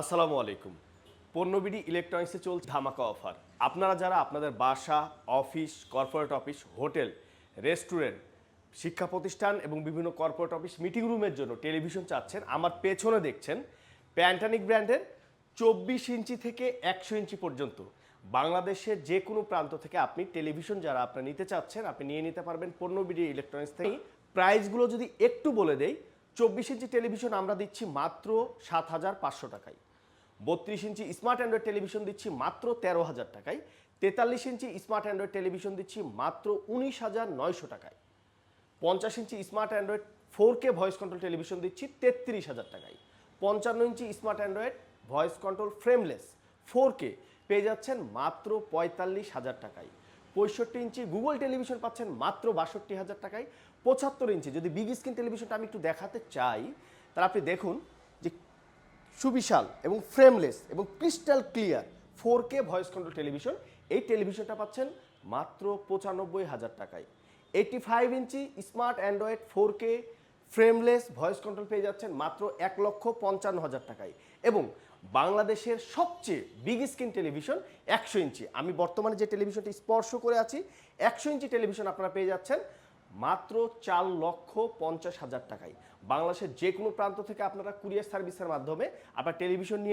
আসসালামু আলাইকুম। পণ্যবিডি ইলেকট্রনিক্সে চলছে ধামাকা অফার। আপনারা যারা আপনাদের বাসা, office, corporate office, hotel, restaurant, শিক্ষা প্রতিষ্ঠান এবং বিভিন্ন কর্পোরেট অফিস মিটিং রুমের জন্য টেলিভিশন চাচ্ছেন, আমার পেছনে দেখছেন প্যান্টানিক ব্র্যান্ডের 24 ইঞ্চি থেকে 100 ইঞ্চি পর্যন্ত বাংলাদেশের যে কোনো প্রান্ত থেকে আপনি টেলিভিশন যারা আপনারা নিতে চাচ্ছেন আপনি নিয়ে নিতে পারবেন পণ্যবিডি ইলেকট্রনিক্স থেকে। প্রাইসগুলো যদি একটু বলে দেই, 24 ইঞ্চি টেলিভিশন আমরা দিচ্ছি মাত্র 7,500 টাকায়। 32 ইঞ্চি স্মার্ট অ্যান্ড্রয়েড টেলিভিশন দিচ্ছি মাত্র 13,000 টাকায়। 43 ইঞ্চি স্মার্ট অ্যান্ড্রয়েড টেলিভিশন দিচ্ছি মাত্র 19,900 টাকায়। 50 ইঞ্চি smart android 4K voice control television দিচ্ছি 33,000 টাকায়। 55 ইঞ্চি smart android voice control frameless 4K পেয়ে যাচ্ছেন মাত্র 45,000 টাকায়। 65 ইঞ্চি গুগল টেলিভিশন পাচ্ছেন মাত্র 62,000 টাকায়। 75 ইঞ্চি যদি বিগ স্ক্রিন টেলিভিশনটা আমি একটু দেখাতে চাই, তাহলে আপনি দেখুন যে সুবিশাল এবং ফ্রেমলেস এবং crystal clear 4K voice control television, এই টেলিভিশনটা পাচ্ছেন মাত্র 95,000 টাকায়। 85 ইঞ্চি smart android 4K frameless voice control পেয়ে যাচ্ছেন মাত্র 1,55,000 টাকায়। এবং বাংলাদেশের সবচেয়ে বিগ স্ক্রিন টেলিভিশন 100 ইঞ্চি, আমি বর্তমানে যে টেলিভিশনটি স্পর্শ করে আছি 100 ইঞ্চি টেলিভিশন আপনারা পেয়ে যাচ্ছেন মাত্র 4,50,000 টাকায়। বাংলাদেশের যে কোনো প্রান্ত থেকে আপনারা কুরিয়ার সার্ভিসের মাধ্যমে আপনার টেলিভিশন নিয়ে